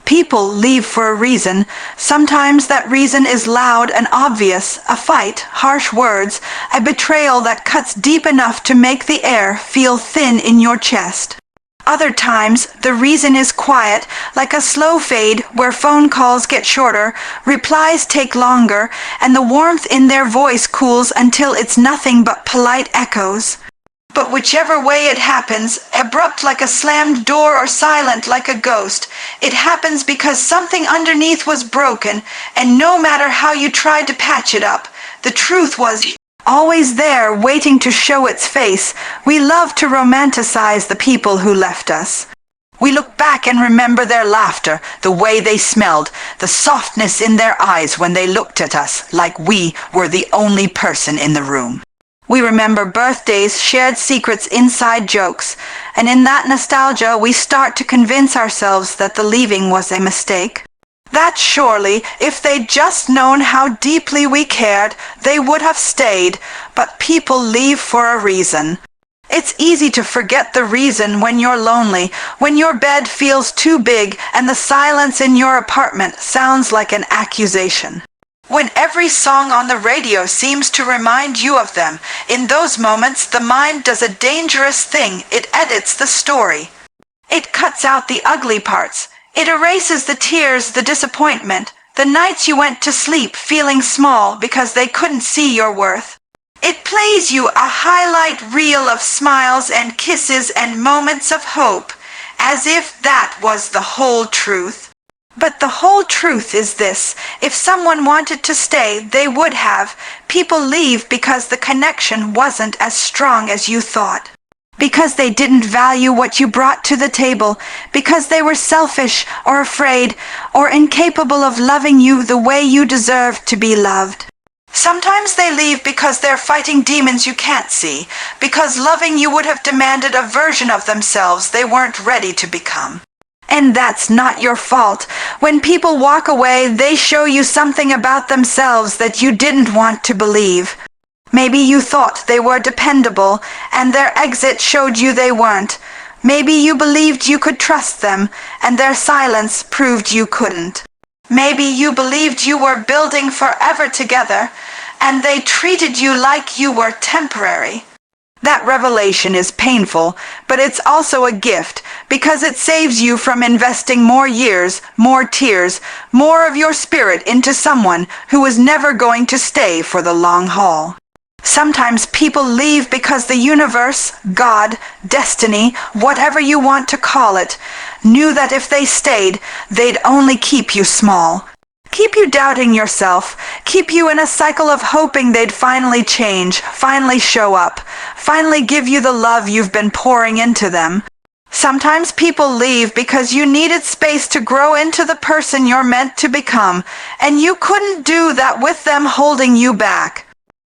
People leave for a reason. Sometimes that reason is loud and obvious, a fight, harsh words, a betrayal that cuts deep enough to make the air feel thin in your chest. Other times, the reason is quiet, like a slow fade where phone calls get shorter, replies take longer, and the warmth in their voice cools until it's nothing but polite echoes. But whichever way it happens, abrupt like a slammed door or silent like a ghost, it happens because something underneath was broken, and no matter how you tried to patch it up, the truth was always there waiting to show its face. We love to romanticize the people who left us. We look back and remember their laughter, the way they smelled, the softness in their eyes when they looked at us like we were the only person in the room. We remember birthdays, shared secrets, inside jokes, and in that nostalgia we start to convince ourselves that the leaving was a mistake. That surely, if they'd just known how deeply we cared, they would have stayed, but people leave for a reason. It's easy to forget the reason when you're lonely, when your bed feels too big and the silence in your apartment sounds like an accusation. When every song on the radio seems to remind you of them, in those moments the mind does a dangerous thing. It edits the story. It cuts out the ugly parts. It erases the tears, the disappointment, the nights you went to sleep feeling small because they couldn't see your worth. It plays you a highlight reel of smiles and kisses and moments of hope, as if that was the whole truth. But the whole truth is this: if someone wanted to stay, they would have. People leave because the connection wasn't as strong as you thought. Because they didn't value what you brought to the table. Because they were selfish or afraid or incapable of loving you the way you deserved to be loved. Sometimes they leave because they're fighting demons you can't see. Because loving you would have demanded a version of themselves they weren't ready to become. And that's not your fault. When people walk away, they show you something about themselves that you didn't want to believe. Maybe you thought they were dependable, and their exit showed you they weren't. Maybe you believed you could trust them, and their silence proved you couldn't. Maybe you believed you were building forever together, and they treated you like you were temporary. That revelation is painful, but it's also a gift, because it saves you from investing more years, more tears, more of your spirit into someone who is never going to stay for the long haul. Sometimes people leave because the universe, God, destiny, whatever you want to call it, knew that if they stayed, they'd only keep you small. Keep you doubting yourself, keep you in a cycle of hoping they'd finally change, finally show up, finally give you the love you've been pouring into them. Sometimes people leave because you needed space to grow into the person you're meant to become, and you couldn't do that with them holding you back.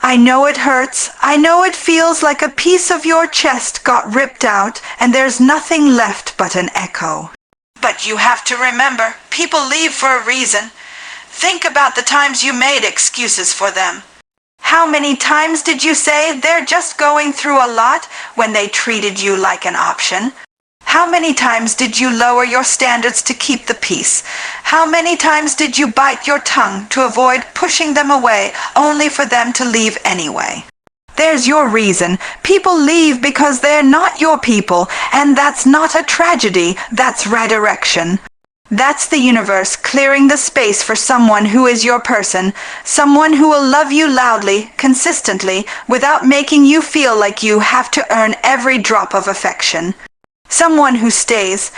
I know it hurts. I know it feels like a piece of your chest got ripped out, and there's nothing left but an echo. But you have to remember, people leave for a reason. Think about the times you made excuses for them. How many times did you say they're just going through a lot when they treated you like an option? How many times did you lower your standards to keep the peace? How many times did you bite your tongue to avoid pushing them away only for them to leave anyway? There's your reason. People leave because they're not your people, and that's not a tragedy, that's redirection. That's the universe clearing the space for someone who is your person, someone who will love you loudly, consistently, without making you feel like you have to earn every drop of affection. Someone who stays,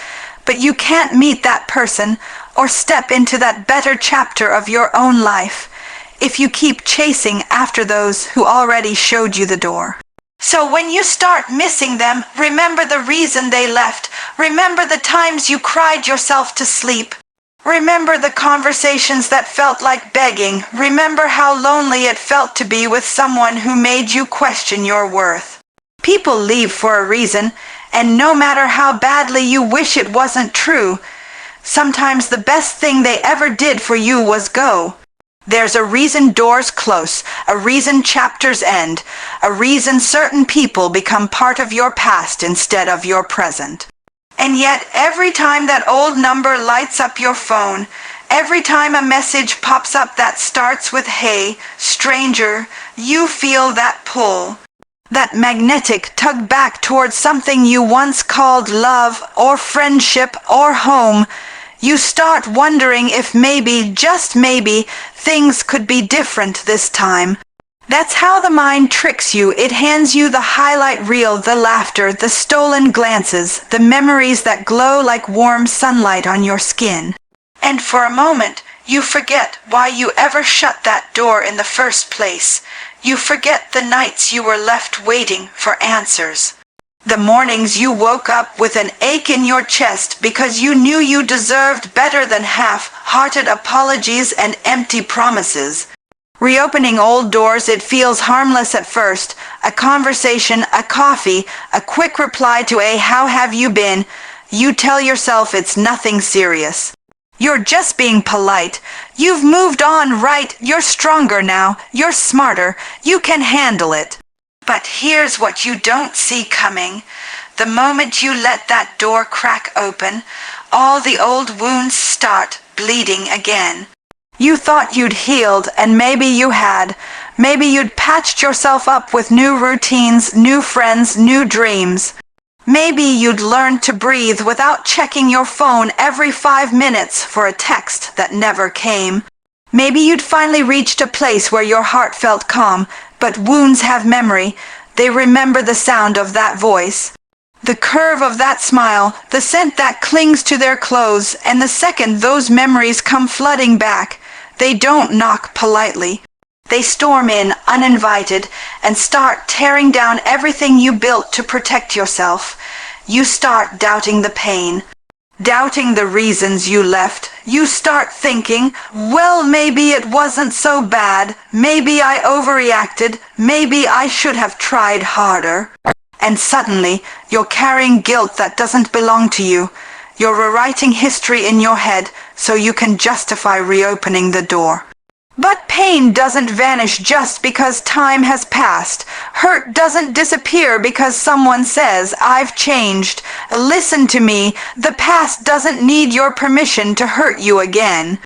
but you can't meet that person or step into that better chapter of your own life if you keep chasing after those who already showed you the door. So when you start missing them, remember the reason they left. Remember the times you cried yourself to sleep. Remember the conversations that felt like begging. Remember how lonely it felt to be with someone who made you question your worth. People leave for a reason, and no matter how badly you wish it wasn't true, sometimes the best thing they ever did for you was go. There's a reason doors close, a reason chapters end, a reason certain people become part of your past instead of your present. And yet, every time that old number lights up your phone, every time a message pops up that starts with "Hey, stranger," you feel that pull. That magnetic tug back towards something you once called love or friendship or home. You start wondering if maybe, just maybe, things could be different this time. That's how the mind tricks you. It hands you the highlight reel, the laughter, the stolen glances, the memories that glow like warm sunlight on your skin. And for a moment, you forget why you ever shut that door in the first place. You forget the nights you were left waiting for answers. The mornings you woke up with an ache in your chest because you knew you deserved better than half-hearted apologies and empty promises. Reopening old doors, it feels harmless at first. A conversation, a coffee, a quick reply to a "How have you been?" You tell yourself it's nothing serious. You're just being polite. You've moved on, right? You're stronger now. You're smarter. You can handle it. But here's what you don't see coming. The moment you let that door crack open, all the old wounds start bleeding again. You thought you'd healed, and maybe you had. Maybe you'd patched yourself up with new routines, new friends, new dreams. Maybe you'd learned to breathe without checking your phone every 5 minutes for a text that never came. Maybe you'd finally reached a place where your heart felt calm, but wounds have memory. They remember the sound of that voice, the curve of that smile, the scent that clings to their clothes, and the second those memories come flooding back, they don't knock politely. They storm in uninvited and start tearing down everything you built to protect yourself. You start doubting the pain, doubting the reasons you left. You start thinking, well, maybe it wasn't so bad. Maybe I overreacted. Maybe I should have tried harder. And suddenly, you're carrying guilt that doesn't belong to you. You're rewriting history in your head so you can justify reopening the door. But pain doesn't vanish just because time has passed. Hurt doesn't disappear because someone says, "I've changed." Listen to me, the past doesn't need your permission to hurt you again.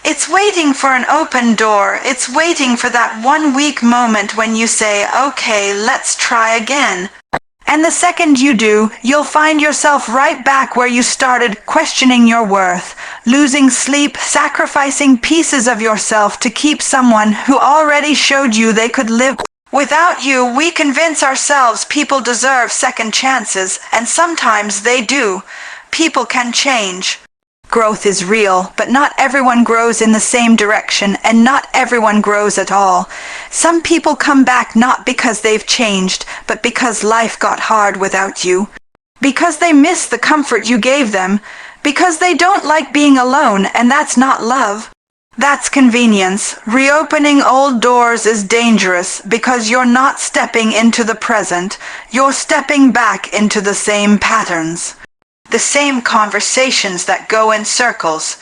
It's waiting for an open door. It's waiting for that one weak moment when you say, "Okay, let's try again." And the second you do, you'll find yourself right back where you started, questioning your worth, losing sleep, sacrificing pieces of yourself to keep someone who already showed you they could live without you. We convince ourselves people deserve second chances, and sometimes they do. People can change. Growth is real, but not everyone grows in the same direction, and not everyone grows at all. Some people come back not because they've changed, but because life got hard without you. Because they miss the comfort you gave them. Because they don't like being alone, and that's not love. That's convenience. Reopening old doors is dangerous because you're not stepping into the present. You're stepping back into the same patterns. The same conversations that go in circles,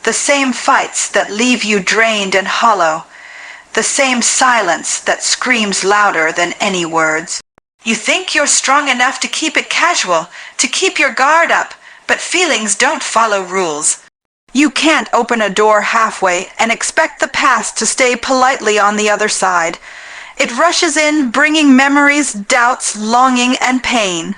the same fights that leave you drained and hollow, the same silence that screams louder than any words. You think you're strong enough to keep it casual, to keep your guard up, but feelings don't follow rules. You can't open a door halfway and expect the past to stay politely on the other side. It rushes in, bringing memories, doubts, longing, and pain.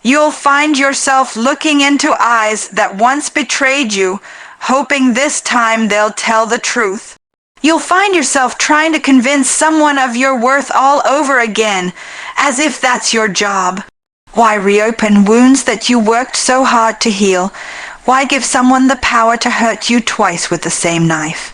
You'll find yourself looking into eyes that once betrayed you, hoping this time they'll tell the truth. You'll find yourself trying to convince someone of your worth all over again, as if that's your job. Why reopen wounds that you worked so hard to heal? Why give someone the power to hurt you twice with the same knife?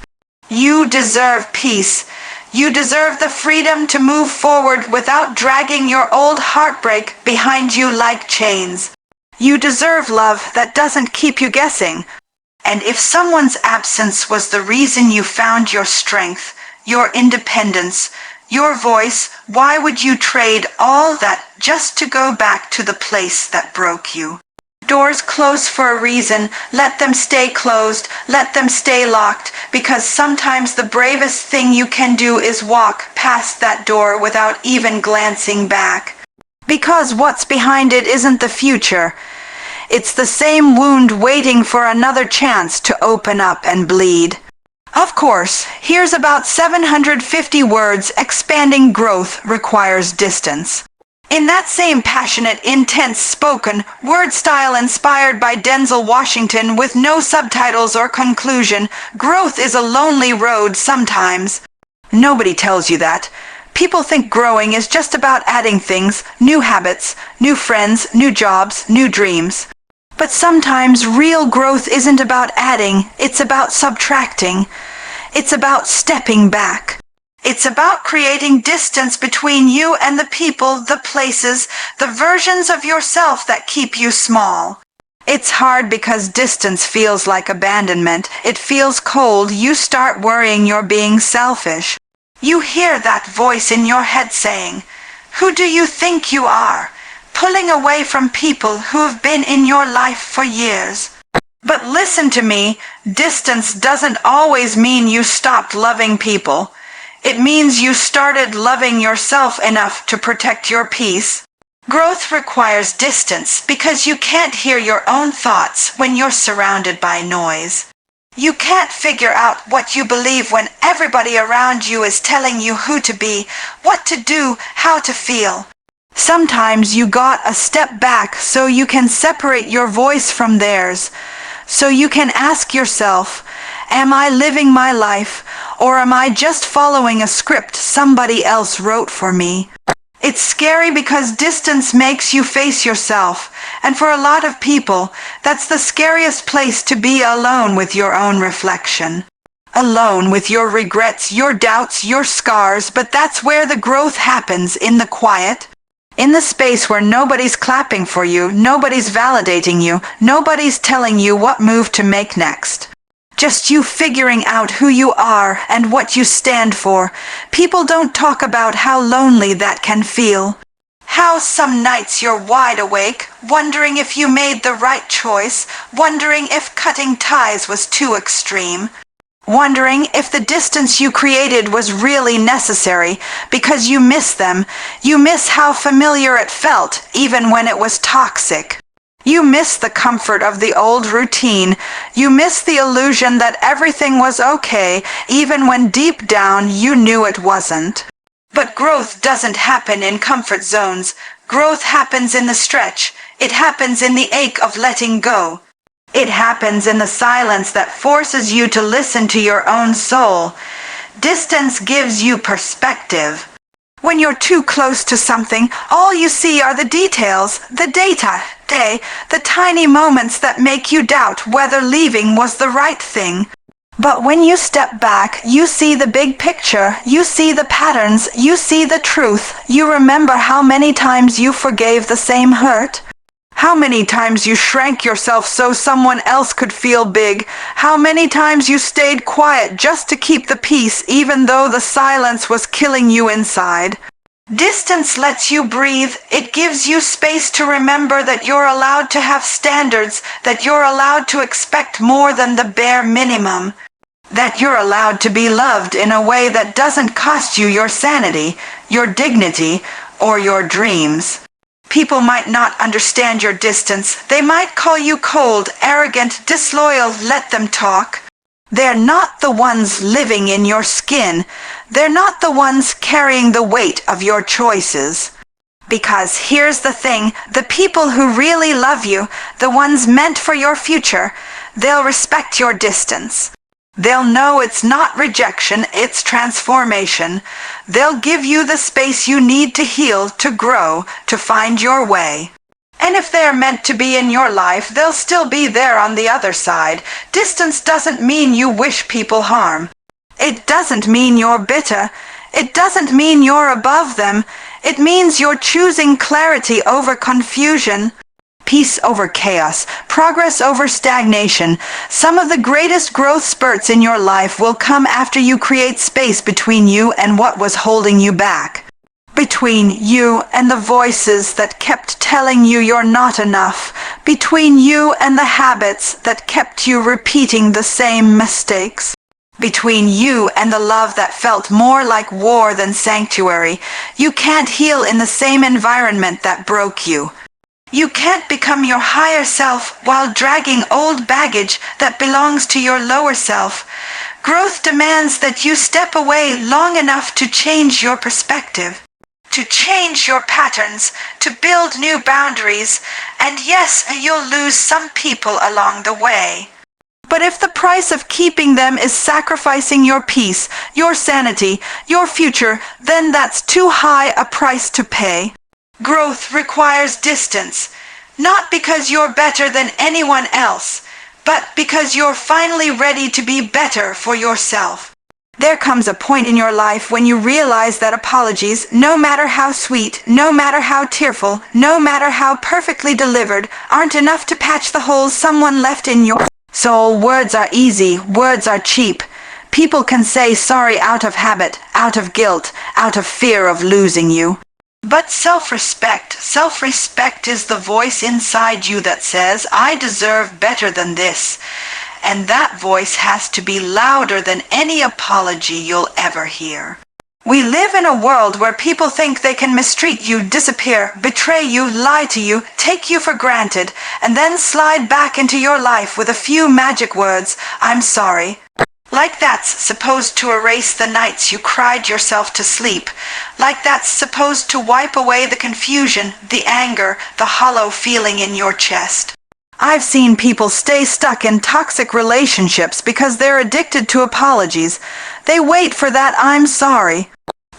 You deserve peace. You deserve the freedom to move forward without dragging your old heartbreak behind you like chains. You deserve love that doesn't keep you guessing. And if someone's absence was the reason you found your strength, your independence, your voice, why would you trade all that just to go back to the place that broke you? Doors close for a reason. Let them stay closed. Let them stay locked, because sometimes the bravest thing you can do is walk past that door without even glancing back. Because what's behind it isn't the future. It's the same wound waiting for another chance to open up and bleed. Of course, here's about 750 words. Expanding growth requires distance. In that same passionate, intense spoken word style inspired by Denzel Washington with no subtitles or conclusion, growth is a lonely road sometimes. Nobody tells you that. People think growing is just about adding things, new habits, new friends, new jobs, new dreams. But sometimes real growth isn't about adding, it's about subtracting. It's about stepping back. It's about creating distance between you and the people, the places, the versions of yourself that keep you small. It's hard because distance feels like abandonment. It feels cold. You start worrying you're being selfish. You hear that voice in your head saying, "Who do you think you are?" Pulling away from people who've been in your life for years. But listen to me, distance doesn't always mean you stopped loving people. It means you started loving yourself enough to protect your peace. Growth requires distance because you can't hear your own thoughts when you're surrounded by noise. You can't figure out what you believe when everybody around you is telling you who to be, what to do, how to feel. Sometimes you got a step back so you can separate your voice from theirs. So you can ask yourself, am I living my life, or am I just following a script somebody else wrote for me? It's scary because distance makes you face yourself, and for a lot of people, that's the scariest place to be, alone with your own reflection. Alone with your regrets, your doubts, your scars, but that's where the growth happens, in the quiet. In the space where nobody's clapping for you, nobody's validating you, nobody's telling you what move to make next. Just you figuring out who you are and what you stand for. People don't talk about how lonely that can feel. How some nights you're wide awake, wondering if you made the right choice, wondering if cutting ties was too extreme. Wondering if the distance you created was really necessary, because you miss them. You miss how familiar it felt, even when it was toxic. You miss the comfort of the old routine. You miss the illusion that everything was okay, even when deep down you knew it wasn't. But growth doesn't happen in comfort zones. Growth happens in the stretch. It happens in the ache of letting go. It happens in the silence that forces you to listen to your own soul. Distance gives you perspective. When you're too close to something, all you see are the details, the data, the tiny moments that make you doubt whether leaving was the right thing. But when you step back, you see the big picture, you see the patterns, you see the truth. You remember how many times you forgave the same hurt. How many times you shrank yourself so someone else could feel big? How many times you stayed quiet just to keep the peace even though the silence was killing you inside? Distance lets you breathe. It gives you space to remember that you're allowed to have standards, that you're allowed to expect more than the bare minimum, that you're allowed to be loved in a way that doesn't cost you your sanity, your dignity, or your dreams. People might not understand your distance. They might call you cold, arrogant, disloyal. Let them talk. They're not the ones living in your skin. They're not the ones carrying the weight of your choices. Because here's the thing, the people who really love you, the ones meant for your future, they'll respect your distance. They'll know it's not rejection, it's transformation. They'll give you the space you need to heal, to grow, to find your way. And if they're meant to be in your life, they'll still be there on the other side. Distance doesn't mean you wish people harm. It doesn't mean you're bitter. It doesn't mean you're above them. It means you're choosing clarity over confusion. Peace over chaos, progress over stagnation. Some of the greatest growth spurts in your life will come after you create space between you and what was holding you back. Between you and the voices that kept telling you you're not enough. Between you and the habits that kept you repeating the same mistakes. Between you and the love that felt more like war than sanctuary. You can't heal in the same environment that broke you. You can't become your higher self while dragging old baggage that belongs to your lower self. Growth demands that you step away long enough to change your perspective, to change your patterns, to build new boundaries, and yes, you'll lose some people along the way. But if the price of keeping them is sacrificing your peace, your sanity, your future, then that's too high a price to pay. Growth requires distance, not because you're better than anyone else, but because you're finally ready to be better for yourself. There comes a point in your life when you realize that apologies, no matter how sweet, no matter how tearful, no matter how perfectly delivered, aren't enough to patch the holes someone left in your soul. Words are easy, words are cheap. People can say sorry out of habit, out of guilt, out of fear of losing you. But self-respect is the voice inside you that says, I deserve better than this. And that voice has to be louder than any apology you'll ever hear. We live in a world where people think they can mistreat you, disappear, betray you, lie to you, take you for granted, and then slide back into your life with a few magic words, I'm sorry. Like that's supposed to erase the nights you cried yourself to sleep. Like that's supposed to wipe away the confusion, the anger, the hollow feeling in your chest. I've seen people stay stuck in toxic relationships because they're addicted to apologies. They wait for that I'm sorry.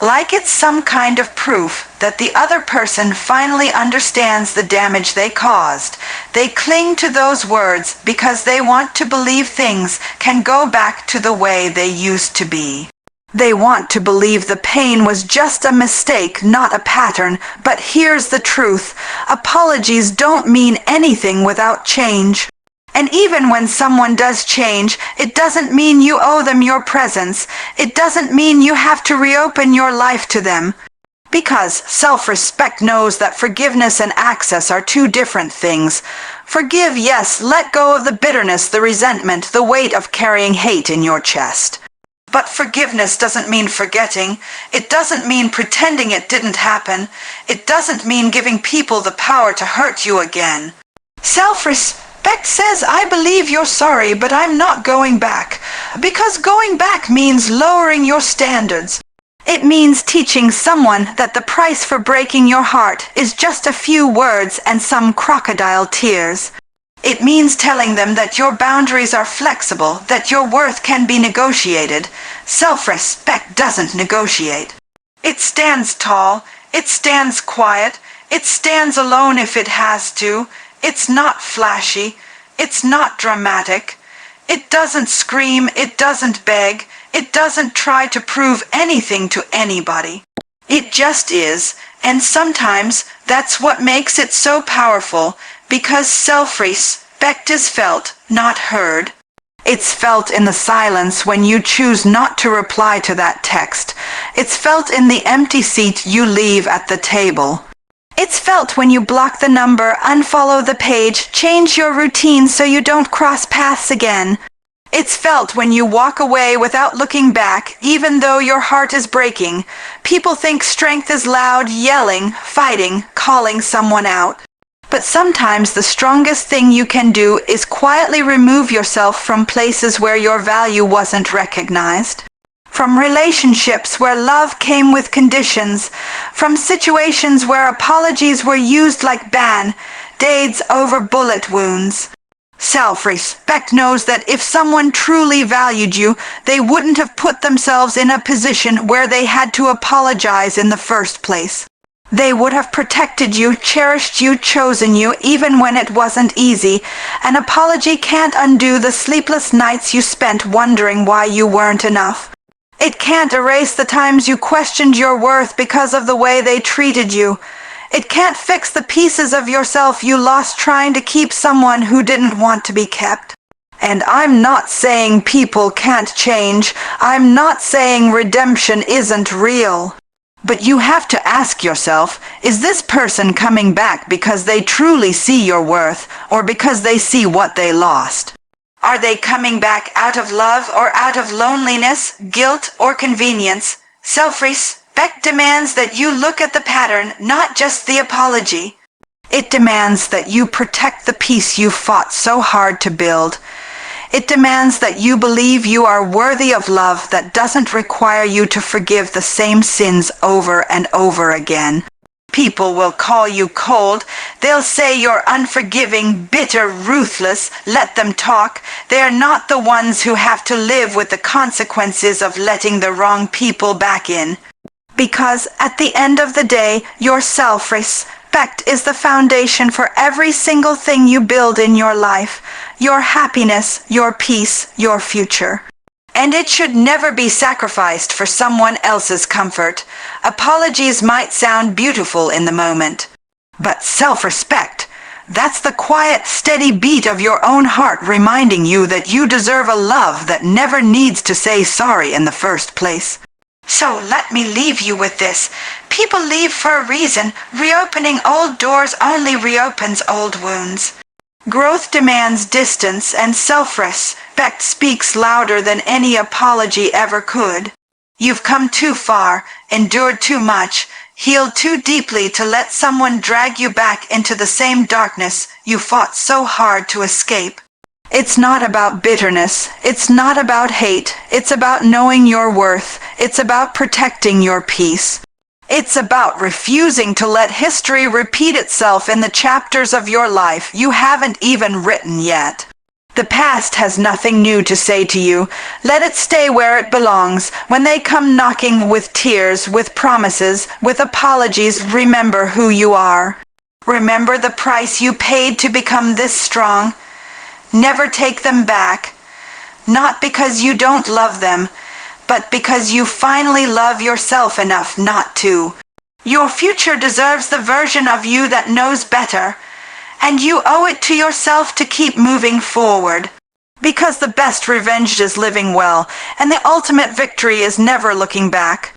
Like it's some kind of proof that the other person finally understands the damage they caused. They cling to those words because they want to believe things can go back to the way they used to be. They want to believe the pain was just a mistake, not a pattern. But here's the truth. Apologies don't mean anything without change. And even when someone does change, it doesn't mean you owe them your presence. It doesn't mean you have to reopen your life to them. Because self-respect knows that forgiveness and access are two different things. Forgive, yes, let go of the bitterness, the resentment, the weight of carrying hate in your chest. But forgiveness doesn't mean forgetting. It doesn't mean pretending it didn't happen. It doesn't mean giving people the power to hurt you again. Self-respect says, I believe you're sorry, but I'm not going back. Because going back means lowering your standards. It means teaching someone that the price for breaking your heart is just a few words and some crocodile tears. It means telling them that your boundaries are flexible, that your worth can be negotiated. Self-respect doesn't negotiate. It stands tall, it stands quiet, it stands alone if it has to. It's not flashy, it's not dramatic. It doesn't scream, it doesn't beg, it doesn't try to prove anything to anybody. It just is, and sometimes that's what makes it so powerful, because self-respect is felt, not heard. It's felt in the silence when you choose not to reply to that text. It's felt in the empty seat you leave at the table. It's felt when you block the number, unfollow the page, change your routine so you don't cross paths again. It's felt when you walk away without looking back, even though your heart is breaking. People think strength is loud, yelling, fighting, calling someone out. But sometimes the strongest thing you can do is quietly remove yourself from places where your value wasn't recognized. From relationships where love came with conditions. From situations where apologies were used like band-aids over bullet wounds. Self-respect knows that if someone truly valued you, they wouldn't have put themselves in a position where they had to apologize in the first place. They would have protected you, cherished you, chosen you, even when it wasn't easy. An apology can't undo the sleepless nights you spent wondering why you weren't enough. It can't erase the times you questioned your worth because of the way they treated you. It can't fix the pieces of yourself you lost trying to keep someone who didn't want to be kept. And I'm not saying people can't change. I'm not saying redemption isn't real. But you have to ask yourself, is this person coming back because they truly see your worth or because they see what they lost? Are they coming back out of love or out of loneliness, guilt, or convenience? Self-respect demands that you look at the pattern, not just the apology. It demands that you protect the peace you fought so hard to build. It demands that you believe you are worthy of love that doesn't require you to forgive the same sins over and over again. People will call you cold. They'll say you're unforgiving, bitter, ruthless. Let them talk. They're not the ones who have to live with the consequences of letting the wrong people back in. Because at the end of the day, your self-respect is the foundation for every single thing you build in your life. Your happiness, your peace, your future. And it should never be sacrificed for someone else's comfort. Apologies might sound beautiful in the moment. But self-respect, that's the quiet, steady beat of your own heart reminding you that you deserve a love that never needs to say sorry in the first place. So let me leave you with this. People leave for a reason. Reopening old doors only reopens old wounds. Growth demands distance, and self-respect speaks louder than any apology ever could. You've come too far, endured too much, healed too deeply to let someone drag you back into the same darkness you fought so hard to escape. It's not about bitterness. It's not about hate. It's about knowing your worth. It's about protecting your peace. It's about refusing to let history repeat itself in the chapters of your life you haven't even written yet. The past has nothing new to say to you. Let it stay where it belongs. When they come knocking with tears, with promises, with apologies, remember who you are. Remember the price you paid to become this strong. Never take them back. Not because you don't love them, but because you finally love yourself enough not to. Your future deserves the version of you that knows better, and you owe it to yourself to keep moving forward. Because the best revenge is living well, and the ultimate victory is never looking back.